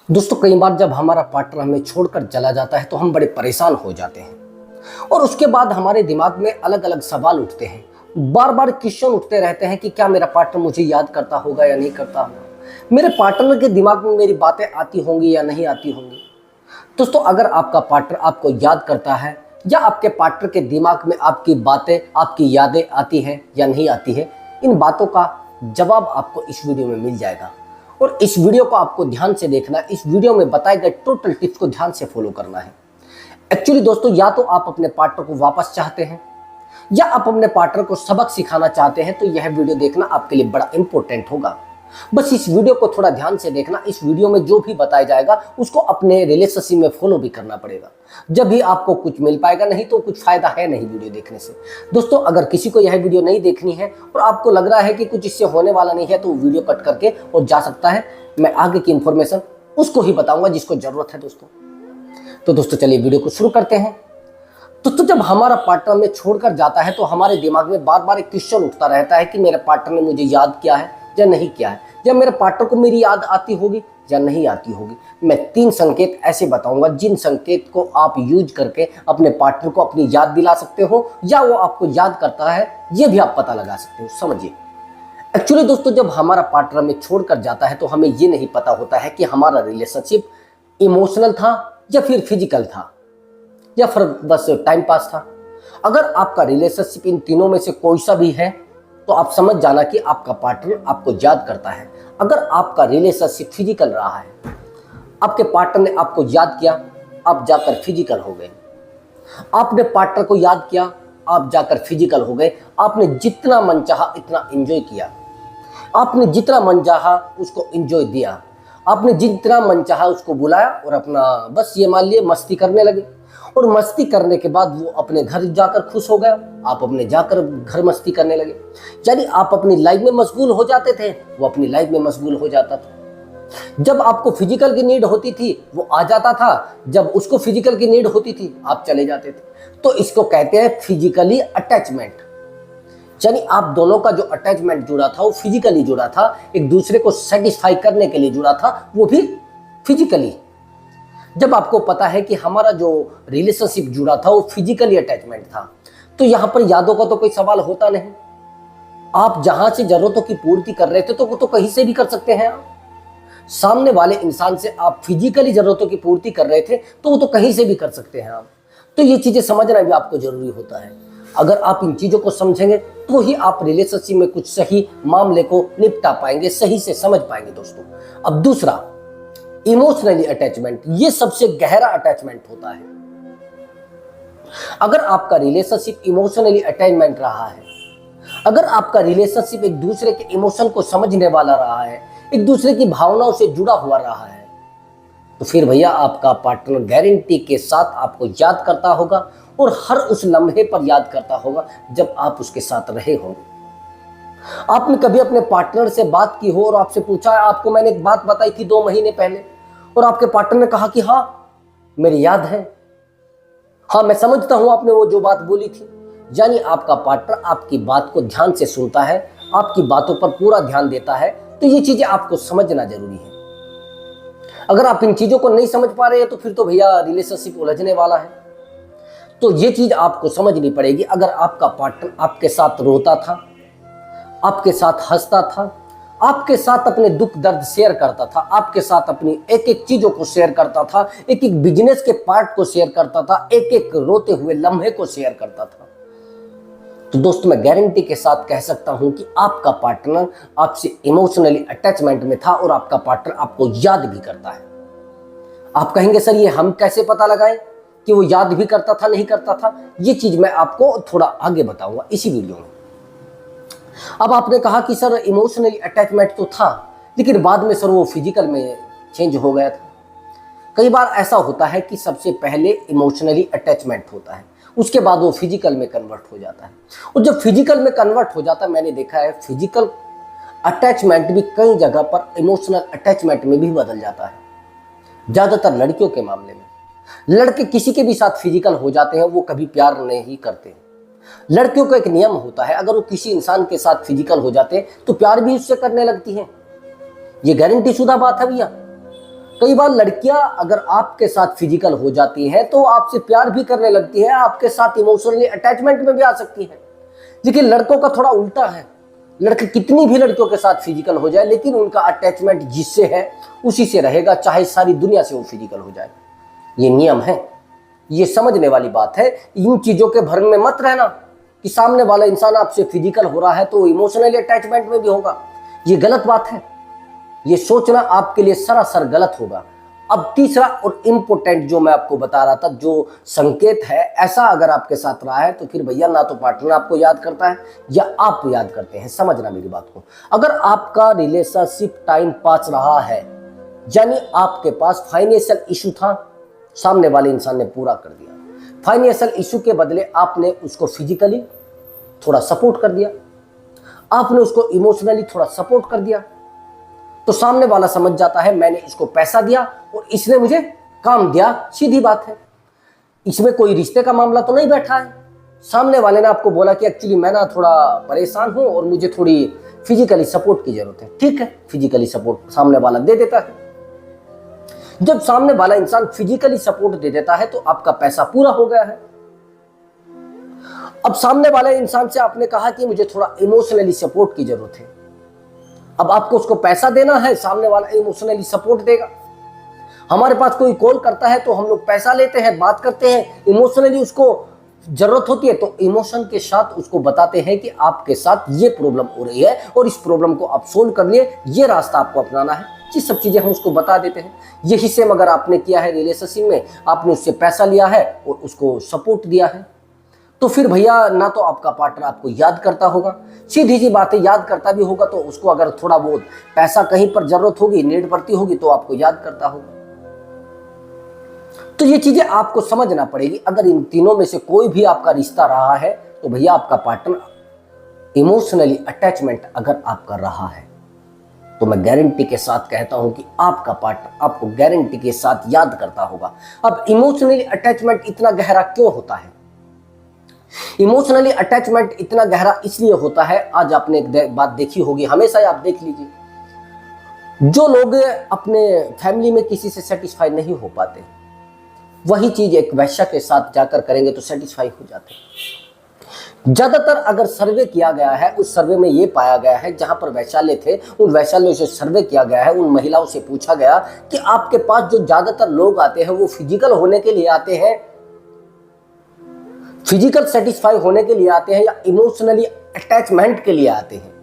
दोस्तों कई बार जब हमारा पार्टनर हमें छोड़कर चला जाता है तो हम बड़े परेशान हो जाते हैं और उसके बाद हमारे दिमाग में अलग अलग सवाल उठते हैं। बार बार क्वेश्चन उठते रहते हैं कि क्या मेरा पार्टनर मुझे याद करता होगा या नहीं करता होगा, मेरे पार्टनर के दिमाग में मेरी बातें आती होंगी या नहीं आती होंगी। दोस्तों अगर आपका पार्टनर आपको याद करता है या आपके पार्टनर के दिमाग में आपकी बातें, आपकी यादें आती हैं या नहीं आती है, इन बातों का जवाब आपको इस वीडियो में मिल जाएगा। और इस वीडियो को आपको ध्यान से देखना है। इस वीडियो में बताए गए टोटल टिप्स को ध्यान से फॉलो करना है। एक्चुअली दोस्तों, या तो आप अपने पार्टनर को वापस चाहते हैं या आप अपने पार्टनर को सबक सिखाना चाहते हैं, तो यह वीडियो देखना आपके लिए बड़ा इंपॉर्टेंट होगा। बस इस वीडियो को थोड़ा ध्यान से देखना। इस वीडियो में जो भी बताया जाएगा उसको अपने रिलेशनशिप में फॉलो भी करना पड़ेगा, जब भी आपको कुछ मिल पाएगा, नहीं तो कुछ फायदा है नहीं वीडियो देखने से। दोस्तों अगर किसी को यह वीडियो नहीं देखनी है और आपको लग रहा है कि कुछ इससे होने वाला नहीं है, तो वीडियो कट करके और जा सकता है। मैं आगे की इंफॉर्मेशन उसको ही बताऊंगा जिसको जरूरत है दोस्तों। तो दोस्तों चलिए वीडियो को शुरू करते हैं। दोस्तों जब हमारा पार्टनर हमें छोड़कर जाता है तो हमारे दिमाग में बार बार एक क्वेश्चन उठता रहता है कि मेरे पार्टनर ने मुझे याद किया है या नहीं किया है, या मेरे पार्टनर को मेरी याद आती होगी या नहीं आती होगी। मैं 3 संकेत ऐसे बताऊंगा जिन संकेत को आप यूज करके अपने पार्टनर को अपनी याद दिला सकते हो या वो आपको याद करता है, ये भी आप पता लगा सकते हो। समझिए, एक्चुअली दोस्तों जब हमारा पार्टनर हमें छोड़कर जाता है तो हमें ये नहीं पता होता है कि हमारा रिलेशनशिप इमोशनल था या फिर फिजिकल था या फिर बस टाइम पास था। अगर आपका रिलेशनशिप इन तीनों में से कोई सा भी है तो आप समझ जाना कि आपका पार्टनर आपको याद करता है। अगर आपका रिलेशनशिप फिजिकल रहा है, आपके पार्टनर ने आपको याद किया, आप जाकर फिजिकल हो गए। आपने पार्टनर को याद किया, आप जाकर फिजिकल हो गए। आपने जितना मन चाहा इतना एंजॉय किया, आपने जितना मन चाहा उसको एंजॉय दिया, आपने जितना मन चाहा उसको बुलाया और अपना बस ये मान लिए मस्ती करने लगे। और मस्ती करने के बाद वो अपने घर जाकर खुश हो गया, आप अपने जाकर घर मस्ती करने लगे। यानी आप अपनी लाइफ में मशगूल हो जाते थे, वो अपनी लाइफ में मशगूल हो जाता था। जब आपको फिजिकल की नीड होती थी वो आ जाता था, जब उसको फिजिकल की नीड होती थी आप चले जाते थे। तो इसको कहते हैं फिजिकली अटैचमेंट। यानी आप दोनों का जो अटैचमेंट जुड़ा था वो फिजिकली जुड़ा था, एक दूसरे को सेटिस्फाई करने के लिए जुड़ा था, वो भी फिजिकली। जब आपको पता है कि हमारा जो रिलेशनशिप जुड़ा था वो फिजिकली अटैचमेंट था, तो यहाँ पर यादों का तो कोई सवाल होता नहीं। आप जहां से जरूरतों की पूर्ति कर रहे थे तो वो तो कहीं से भी कर सकते हैं। आप सामने वाले इंसान से आप फिजिकली जरूरतों की पूर्ति कर रहे थे तो वो तो कहीं से भी कर सकते हैं आप। तो ये चीजें समझना भी आपको जरूरी होता है। अगर आप इन चीजों को समझेंगे तो ही आप रिलेशनशिप में कुछ सही मामले को निपटा पाएंगे, सही से समझ पाएंगे दोस्तों। अब दूसरा, इमोशनली अटैचमेंट। ये सबसे गहरा अटैचमेंट होता है। अगर आपका रिलेशनशिप इमोशनली अटैचमेंट रहा है, अगर आपका रिलेशनशिप एक दूसरे के इमोशन को समझने वाला रहा है, एक दूसरे की भावनाओं से जुड़ा हुआ रहा है, तो फिर भैया आपका पार्टनर गारंटी के साथ आपको याद करता होगा और हर उस लम्हे पर याद करता होगा जब आप उसके साथ रहे होंगे। आपने कभी अपने पार्टनर से बात की हो और आपसे पूछा, आपको मैंने एक बात बताई थी 2 महीने पहले, और आपके पार्टनर ने कहा कि हाँ मेरी याद है, हाँ मैं समझता हूं आपने वो जो बात बोली थी। यानी आपका पार्टनर आपकी बात को ध्यान से सुनता है, आपकी बातों पर पूरा ध्यान देता है। तो ये चीजें आपको समझना जरूरी है। अगर आप इन चीजों को नहीं समझ पा रहे हैं तो फिर तो भैया रिलेशनशिप उलझने वाला है। तो ये चीज आपको समझनी पड़ेगी। अगर आपका पार्टनर आपके साथ रोता था, आपके साथ हंसता था, आपके साथ अपने दुख दर्द शेयर करता था, आपके साथ अपनी एक एक चीजों को शेयर करता था, एक एक बिजनेस के पार्ट को शेयर करता था, एक एक रोते हुए लम्हे को शेयर करता था, तो दोस्तों मैं गारंटी के साथ कह सकता हूं कि आपका पार्टनर आपसे इमोशनली अटैचमेंट में था और आपका पार्टनर आपको याद भी करता है। आप कहेंगे सर ये हम कैसे पता लगाएं कि वो याद भी करता था नहीं करता था? ये चीज मैं आपको थोड़ा आगे बताऊंगा इसी वीडियो में। अब आपने कहा कि सर इमोशनली अटैचमेंट तो था, लेकिन बाद में सर वो फिजिकल में चेंज हो गया था। कई बार ऐसा होता है कि सबसे पहले इमोशनली अटैचमेंट होता है, उसके बाद वो फिजिकल में कन्वर्ट हो जाता है। और जब फिजिकल में कन्वर्ट हो जाता है, मैंने देखा है फिजिकल अटैचमेंट भी कई जगह पर इमोशनल अटैचमेंट में भी बदल जाता है। ज़्यादातर लड़कियों के मामले में, लड़के किसी के भी साथ फिजिकल हो जाते हैं वो कभी प्यार नहीं करते। लड़कियों का एक नियम होता है, अगर वो किसी इंसान के साथ फिजिकल हो जाते हैं तो प्यार भी उससे करने लगती हैं। ये गारंटी शुदा बात है भैया। कई बार लड़कियां अगर आपके साथ फिजिकल हो जाती हैं तो आपसे प्यार भी करने लगती है, आपके साथ इमोशनली अटैचमेंट में भी आ सकती है। लेकिन लड़कों का थोड़ा उल्टा है। लड़के कितनी भी लड़कियों के साथ फिजिकल हो जाए लेकिन उनका अटैचमेंट जिससे है उसी से रहेगा, चाहे सारी दुनिया से वो फिजिकल हो जाए। ये नियम है, ये समझने वाली बात है। इन चीजों के भ्रम में मत रहना कि सामने वाला इंसान आपसे फिजिकल हो रहा है तो इमोशनली अटैचमेंट में भी होगा। ये गलत बात है, ये सोचना आपके लिए सरासर गलत होगा। अब तीसरा और इम्पोर्टेंट जो मैं आपको बता रहा था, जो संकेत है, ऐसा अगर आपके साथ रहा है तो फिर भैया ना तो पार्टनर आपको याद करता है या आप याद करते हैं। समझना मेरी बात को। अगर आपका रिलेशनशिप टाइम पास रहा है, यानी आपके पास फाइनेंशियल इशू था, सामने वाले इंसान ने पूरा कर दिया। फाइनेंशियल इशू के बदले आपने उसको फिजिकली थोड़ा सपोर्ट कर दिया, आपने उसको इमोशनली थोड़ा सपोर्ट कर दिया, तो सामने वाला समझ जाता है मैंने इसको पैसा दिया और इसने मुझे काम दिया। सीधी बात है, इसमें कोई रिश्ते का मामला तो नहीं बैठा है। सामने वाले ने आपको बोला कि एक्चुअली मैं ना थोड़ा परेशान हूं और मुझे थोड़ी फिजिकली सपोर्ट की जरूरत है। ठीक है, फिजिकली सपोर्ट सामने वाला दे देता है। जब सामने वाला इंसान फिजिकली सपोर्ट दे देता है तो आपका पैसा पूरा हो गया है। अब सामने वाले इंसान से आपने कहा कि मुझे थोड़ा इमोशनली सपोर्ट की जरूरत है। अब आपको उसको पैसा देना है, सामने वाला इमोशनली सपोर्ट देगा। हमारे पास कोई कॉल करता है तो हम लोग पैसा लेते हैं, बात करते हैं, इमोशनली उसको जरूरत होती है तो इमोशन के साथ उसको बताते हैं कि आपके साथ ये प्रॉब्लम हो रही है और इस प्रॉब्लम को आप सोल्व कर लिए, ये रास्ता आपको अपनाना है। ये सब चीजें हम उसको बता देते हैं। यही सेम अगर आपने किया है रिलेशनशिप में, आपने उससे पैसा लिया है और उसको सपोर्ट दिया है, तो फिर भैया ना तो आपका पार्टनर आपको याद करता होगा, सीधी सी बात है, याद करता भी होगा तो उसको अगर थोड़ा बहुत पैसा कहीं पर जरूरत होगी, नीड पड़ती होगी तो आपको याद करता होगा। तो ये चीजें आपको समझना पड़ेगी। अगर इन तीनों में से कोई भी आपका रिश्ता रहा है तो भैया आपका पार्टनर इमोशनली अटैचमेंट अगर आपका रहा है तो मैं गारंटी के साथ कहता हूं कि आपका पार्टनर आपको गारंटी के साथ याद करता होगा। अब इमोशनली अटैचमेंट इतना गहरा क्यों होता है? इमोशनली अटैचमेंट इतना गहरा इसलिए होता है, आज आपने एक बात देखी होगी, हमेशा ही आप देख लीजिए, जो लोग अपने फैमिली में किसी से सेटिस्फाई नहीं हो पाते, वही चीज एक वैश्या के साथ जाकर करेंगे तो सेटिस्फाई हो जाते हैं। ज्यादातर अगर सर्वे किया गया है, उस सर्वे में ये पाया गया है, जहां पर वैश्यालय थे उन वैश्यालयों से सर्वे किया गया है, उन महिलाओं से पूछा गया कि आपके पास जो ज्यादातर लोग आते हैं वो फिजिकल होने के लिए आते हैं, फिजिकल सेटिस्फाई होने के लिए आते हैं या इमोशनली अटैचमेंट के लिए आते हैं?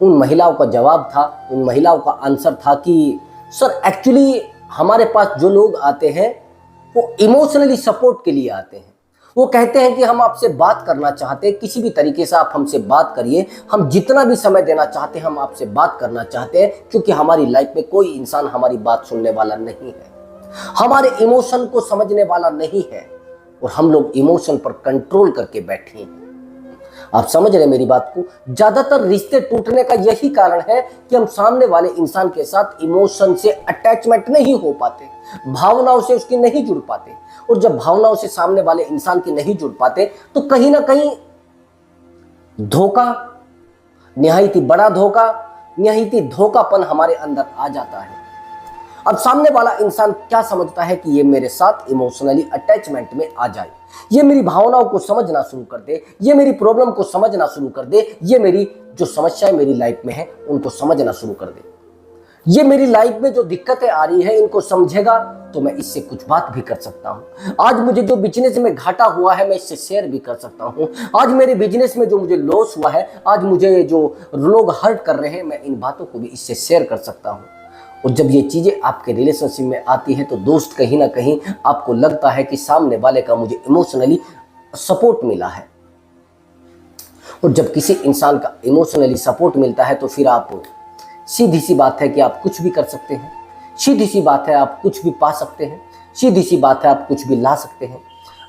उन महिलाओं का जवाब था, उन महिलाओं का आंसर था कि सर एक्चुअली हमारे पास जो लोग आते हैं वो इमोशनली सपोर्ट के लिए आते हैं। वो कहते हैं कि हम आपसे बात करना चाहते हैं, किसी भी तरीके से आप हमसे बात करिए, हम जितना भी समय देना चाहते हैं हम आपसे बात करना चाहते हैं, क्योंकि हमारी लाइफ में कोई इंसान हमारी बात सुनने वाला नहीं है, हमारे इमोशन को समझने वाला नहीं है और हम लोग इमोशन पर कंट्रोल करके बैठे हैं। आप समझ रहे मेरी बात को? ज्यादातर रिश्ते टूटने का यही कारण है कि हम सामने वाले इंसान के साथ इमोशन से अटैचमेंट नहीं हो पाते, भावनाओं से उसकी नहीं जुड़ पाते। और जब भावनाओं से सामने वाले इंसान की नहीं जुड़ पाते तो कहीं ना कहीं धोखा, निहायती बड़ा धोखा, निहायती धोखापन हमारे अंदर आ जाता है। अब सामने वाला इंसान क्या समझता है कि ये मेरे साथ इमोशनली अटैचमेंट में आ जाए, ये मेरी भावनाओं को समझना शुरू कर दे, ये मेरी प्रॉब्लम को समझना शुरू कर दे, ये मेरी जो समस्याएं मेरी लाइफ में है उनको समझना शुरू कर दे, ये मेरी लाइफ में जो दिक्कतें आ रही है इनको समझेगा तो मैं इससे कुछ बात भी कर सकता हूं। आज मुझे जो बिजनेस में घाटा हुआ है मैं इससे शेयर भी कर सकता हूं। आज मेरे बिजनेस में जो मुझे लॉस हुआ है, आज मुझे जो लोग हर्ट कर रहे हैं, मैं इन बातों को भी इससे शेयर कर सकता हूं। और जब ये चीजें आपके रिलेशनशिप में आती है तो दोस्त कहीं ना कहीं आपको लगता है कि सामने वाले का मुझे इमोशनली सपोर्ट मिला है। और जब किसी इंसान का इमोशनली सपोर्ट मिलता है तो फिर आप, सीधी सी बात है कि आप कुछ भी कर सकते हैं, सीधी सी बात है आप कुछ भी पा सकते हैं, सीधी सी बात है आप कुछ भी ला सकते हैं।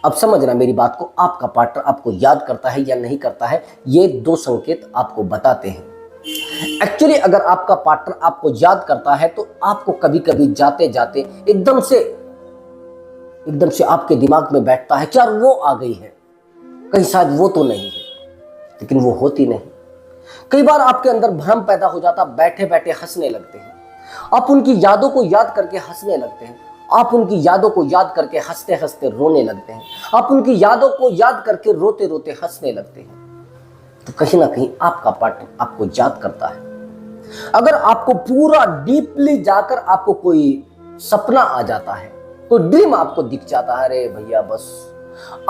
अब समझना मेरी बात को, आपका पार्टनर आपको याद करता है या नहीं करता है, ये दो संकेत आपको बताते हैं। एक्चुअली अगर आपका पार्टनर आपको याद करता है तो आपको कभी कभी जाते जाते एकदम से आपके दिमाग में बैठता है कि यार वो आ गई है, कहीं शायद वो तो नहीं है, लेकिन वो होती नहीं। कई बार आपके अंदर भ्रम पैदा हो जाता, बैठे बैठे हंसने लगते हैं, आप उनकी यादों को याद करके हंसने लगते हैं, आप उनकी यादों को याद करके हंसते हंसते रोने लगते हैं, आप उनकी यादों को याद करके रोते रोते हंसने लगते हैं। तो कहीं ना कहीं आपका पार्टनर आपको याद करता है। अगर आपको पूरा डीपली जाकर आपको कोई सपना आ जाता है, तो ड्रीम आपको दिख जाता है, अरे भैया बस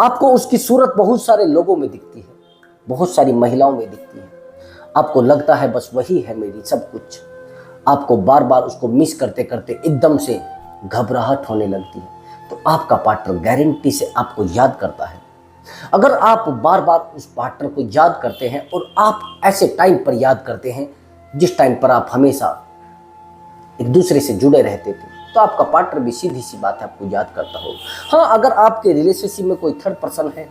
आपको उसकी सूरत बहुत सारे लोगों में दिखती है, बहुत सारी महिलाओं में दिखती है, आपको लगता है बस वही है मेरी सब कुछ। आपको बार बार उसको मिस करते करते एकदम से घबराहट होने लगती है। तो आपका पार्टनर गारंटी से आपको याद करता है। अगर आप बार बार उस पार्टनर को याद करते हैं और आप ऐसे टाइम पर याद करते हैं जिस टाइम पर आप हमेशा एक दूसरे से जुड़े रहते थे, तो आपका पार्टनर भी सीधी सी बात है आपको याद करता होगा। हाँ, अगर आपके रिलेशनशिप में कोई थर्ड पर्सन है,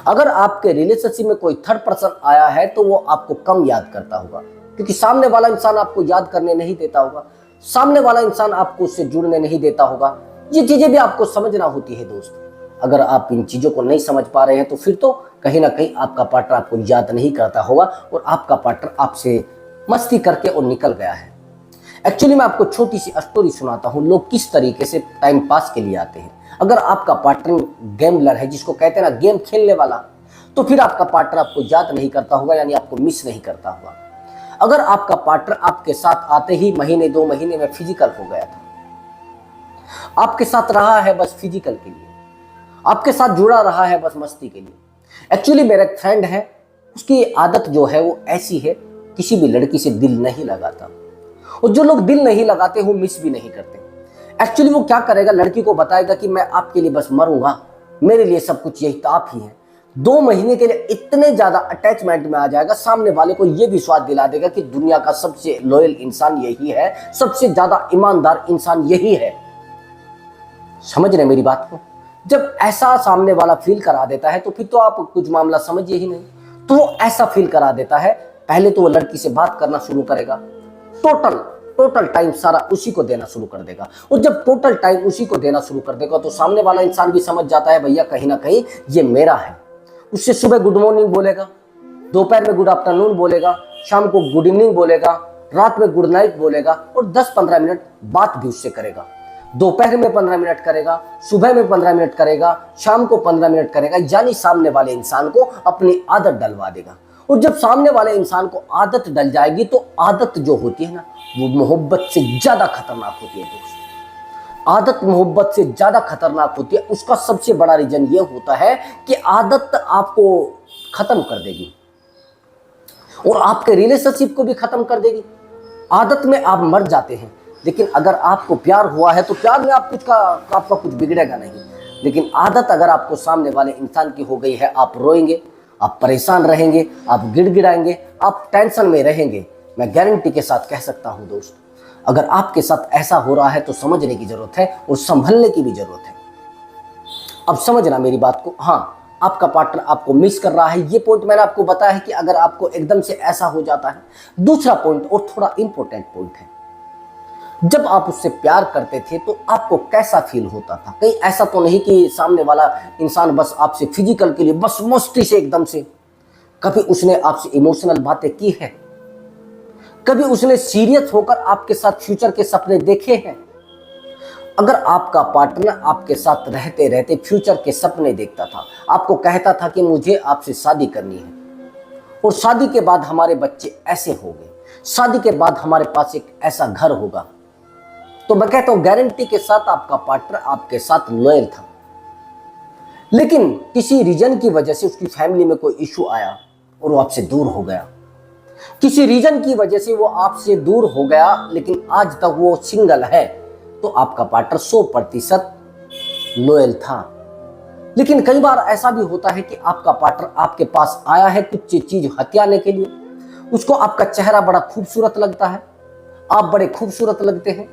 अगर आपके रिलेशनशिप में कोई थर्ड पर्सन आया है, तो वो आपको कम याद करता होगा, क्योंकि सामने वाला इंसान आपको याद करने नहीं देता होगा, सामने वाला इंसान आपको उससे जुड़ने नहीं देता होगा। ये चीजें भी आपको समझना होती है दोस्त। अगर आप इन चीजों को नहीं समझ पा रहे हैं तो फिर तो कहीं ना कहीं आपका पार्टनर आपको याद नहीं करता होगा और आपका पार्टनर आपसे मस्ती करके और निकल गया है। एक्चुअली मैं आपको छोटी सी स्टोरी सुनाता हूँ, लोग किस तरीके से टाइम पास के लिए आते हैं। अगर आपका पार्टनर गेमलर है, जिसको कहते हैं ना गेम खेलने वाला, तो फिर आपका पार्टनर आपको याद नहीं करता होगा, यानी आपको मिस नहीं करता होगा। अगर आपका पार्टनर आपके साथ आते ही महीने 2 महीने में फिजिकल हो गया था, आपके साथ रहा है बस फिजिकल के लिए, आपके साथ जुड़ा रहा है बस मस्ती के लिए। एक्चुअली मेरा एक फ्रेंड है, उसकी आदत जो है वो ऐसी है, किसी भी लड़की से दिल नहीं लगाता, और जो लोग दिल नहीं लगाते वो मिस भी नहीं करते। एक्चुअली वो क्या करेगा, लड़की को बताएगा कि मैं आपके लिए बस मरूंगा, मेरे लिए सब कुछ यही तो आप ही हैं। 2 महीने के लिए इतने ज्यादा अटैचमेंट में आ जाएगा, सामने वाले को ये विश्वास दिला देगा कि दुनिया का सबसे लॉयल इंसान यही है, सबसे ज्यादा ईमानदार इंसान यही है। समझ रहे मेरी बात को? जब ऐसा सामने वाला फील करा देता है तो फिर तो आप कुछ मामला समझिए ही नहीं। तो वो ऐसा फील करा देता है, पहले तो वो लड़की से बात करना शुरू करेगा, टोटल टाइम सारा उसी को देना शुरू कर देगा। और जब टोटल टाइम उसी को देना शुरू कर देगा तो सामने वाला इंसान भी समझ जाता है भैया कहीं ना कहीं ये मेरा है। उससे सुबह गुड मॉर्निंग बोलेगा, दोपहर में गुड आफ्टरनून बोलेगा, शाम को गुड इवनिंग बोलेगा, रात में गुड नाइट बोलेगा, और 10-15 मिनट बात भी उससे करेगा। दोपहर में 15 मिनट करेगा, सुबह में 15 मिनट करेगा, शाम को 15 मिनट करेगा, यानी सामने वाले इंसान को अपनी आदत डलवा देगा। और जब सामने वाले इंसान को आदत डल जाएगी तो आदत जो होती है ना, वो मोहब्बत से ज्यादा खतरनाक होती है दोस्त। आदत मोहब्बत से ज्यादा खतरनाक होती है। उसका सबसे बड़ा रीजन ये होता है कि आदत आपको खत्म कर देगी और आपके रिलेशनशिप को भी खत्म कर देगी। आदत में आप मर जाते हैं, लेकिन अगर आपको प्यार हुआ है तो प्यार में आपका कुछ बिगड़ेगा नहीं। लेकिन आदत अगर आपको सामने वाले इंसान की हो गई है, आप रोएंगे, आप परेशान रहेंगे, आप गिड़गिड़ाएंगे, आप टेंशन में रहेंगे। मैं गारंटी के साथ कह सकता हूं दोस्त, अगर आपके साथ ऐसा हो रहा है तो समझने की जरूरत है और संभलने की भी जरूरत है। अब समझना मेरी बात को। हाँ, आपका पार्टनर आपको मिस कर रहा है, ये पॉइंट मैंने आपको बताया है कि अगर आपको एकदम से ऐसा हो जाता है। दूसरा पॉइंट और थोड़ा इंपॉर्टेंट पॉइंट है, जब आप उससे प्यार करते थे तो आपको कैसा फील होता था? कहीं ऐसा तो नहीं कि सामने वाला इंसान बस आपसे फिजिकल के लिए बस मस्ती से एकदम से, कभी उसने आपसे इमोशनल बातें की है? कभी उसने सीरियस होकर आपके साथ फ्यूचर के सपने देखे हैं? अगर आपका पार्टनर आपके साथ रहते रहते फ्यूचर के सपने देखता था, आपको कहता था कि मुझे आपसे शादी करनी है और शादी के बाद हमारे बच्चे ऐसे होंगे, शादी के बाद हमारे पास एक ऐसा घर होगा, तो मैं कहता हूं गारंटी के साथ आपका पार्टनर आपके साथ लॉयल था। लेकिन किसी रीजन की वजह से उसकी फैमिली में कोई इशू आया और वो आपसे दूर हो गया। किसी रीजन की वजह से वो आपसे दूर हो गया, लेकिन आज तक वो सिंगल है, तो आपका पार्टनर 100% लॉयल था। लेकिन कई बार ऐसा भी होता है कि आपका पार्टनर आपके पास आया है कुछ चीज हथियाने के लिए। उसको आपका चेहरा बड़ा खूबसूरत लगता है, आप बड़े खूबसूरत लगते हैं,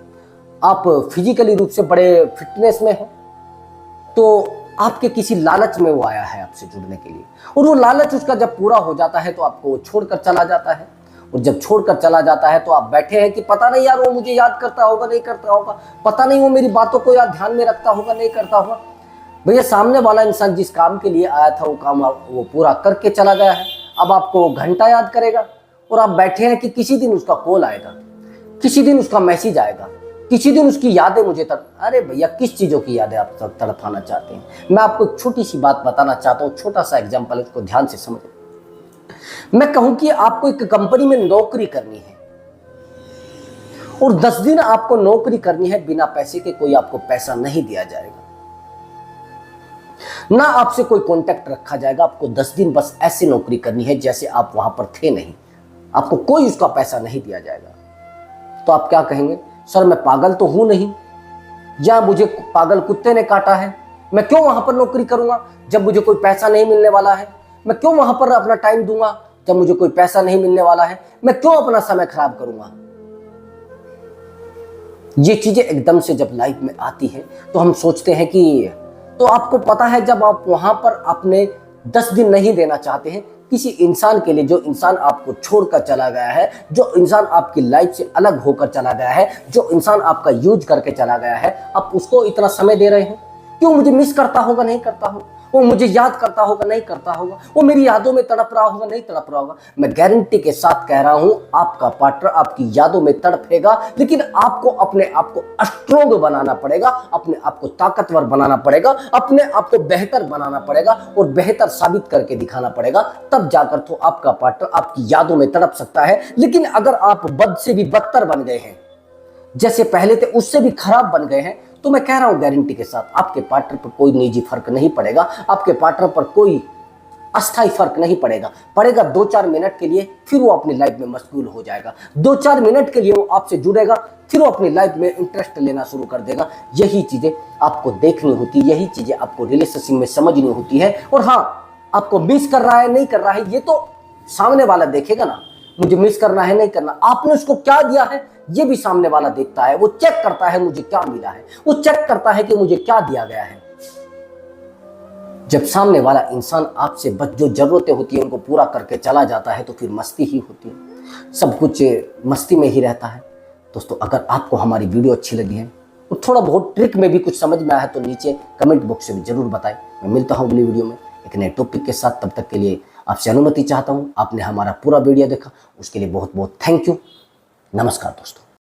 आप फिजिकली रूप से बड़े फिटनेस में हैं, तो आपके किसी लालच में वो आया है आपसे जुड़ने के लिए, और वो लालच उसका जब पूरा हो जाता है तो आपको छोड़कर चला जाता है। और जब छोड़कर चला जाता है तो आप बैठे हैं कि पता नहीं यार वो मुझे याद करता होगा नहीं करता होगा, पता नहीं वो मेरी बातों को याद ध्यान में रखता होगा नहीं करता होगा। भैया सामने वाला इंसान जिस काम के लिए आया था वो काम वो पूरा करके चला गया है। अब आपको घंटा याद करेगा और आप बैठे हैं कि किसी दिन उसका कॉल आएगा, किसी दिन उसका मैसेज आएगा, किसी दिन उसकी यादें मुझे अरे भैया किस चीज़ों की यादें आप तड़पाना चाहते हैं? मैं आपको एक छोटी सी बात बताना चाहता हूँ, छोटा सा एग्जाम्पल, उसको ध्यान से समझें। मैं कहूँ कि आपको एक कंपनी में नौकरी करनी है और 10 दिन आपको नौकरी करनी है बिना पैसे के, कोई आपको पैसा नहीं दिया जाएगा, ना आपसे कोई कांटेक्ट रखा जाएगा। आपको 10 दिन बस ऐसी नौकरी करनी है जैसे आप वहां पर थे नहीं, आपको कोई उसका पैसा नहीं दिया जाएगा। तो आप क्या कहेंगे? सर मैं पागल तो हूं नहीं, या मुझे पागल कुत्ते ने काटा है, मैं क्यों वहां पर नौकरी करूंगा जब मुझे कोई पैसा नहीं मिलने वाला है? मैं क्यों वहां पर अपना टाइम दूंगा जब मुझे कोई पैसा नहीं मिलने वाला है? मैं क्यों अपना समय खराब करूंगा? ये चीजें एकदम से जब लाइफ में आती है तो हम सोचते हैं कि, तो आपको पता है जब आप वहां पर अपने 10 दिन नहीं देना चाहते हैं किसी इंसान के लिए, जो इंसान आपको छोड़कर चला गया है, जो इंसान आपकी लाइफ से अलग होकर चला गया है, जो इंसान आपका यूज करके चला गया है, आप उसको इतना समय दे रहे हैं। क्यों? मुझे मिस करता होगा, नहीं करता होगा, वो मुझे याद करता होगा, नहीं करता होगा, वो मेरी यादों में तड़प रहा होगा, नहीं तड़प रहा होगा। मैं गारंटी के साथ कह रहा हूं, आपका पार्टनर आपकी यादों में तड़पेगा, लेकिन आपको अपने आप को स्ट्रोंग बनाना पड़ेगा, अपने आप को ताकतवर बनाना पड़ेगा, अपने आप को बेहतर बनाना पड़ेगा और बेहतर साबित करके दिखाना पड़ेगा, तब जाकर तो आपका पार्टनर आपकी यादों में तड़प सकता है। लेकिन अगर आप बद से भी बदतर बन गए हैं, जैसे पहले थे उससे भी खराब बन गए हैं, तो मैं कह रहा हूं गारंटी के साथ आपके पार्टनर पर कोई निजी फर्क नहीं पड़ेगा, आपके पार्टनर पर कोई अस्थायी फर्क नहीं पड़ेगा 2-4 मिनट के लिए, फिर वो अपनी लाइफ में मशगूल हो जाएगा। 2-4 मिनट के लिए वो आपसे जुड़ेगा, फिर वो अपनी लाइफ में इंटरेस्ट लेना शुरू कर देगा। यही चीजें आपको देखनी होती, यही चीजें आपको रिलेशनशिप में समझनी होती है। और हाँ, आपको मिस कर रहा है नहीं कर रहा है ये तो सामने वाला देखेगा ना, मुझे मिस करना है नहीं करना, आपने उसको क्या दिया है ये भी सामने वाला देखता है। वो चेक करता है मुझे क्या मिला है, वो चेक करता है कि मुझे क्या दिया गया है। जब सामने वाला इंसान आपसे बस जो जरूरतें होती है उनको पूरा करके चला जाता है तो फिर मस्ती ही होती है, सब कुछ मस्ती में ही रहता है। दोस्तों, अगर आपको हमारी वीडियो अच्छी लगी है और थोड़ा बहुत ट्रिक में भी कुछ समझ में आया है तो नीचे कमेंट बॉक्स में जरूर बताएं। मैं मिलता हूं अगली वीडियो में एक नए टॉपिक के साथ। तब तक के लिए आपसे अनुमति चाहता हूं। आपने हमारा पूरा वीडियो देखा उसके लिए बहुत बहुत थैंक यू। नमस्कार दोस्तों।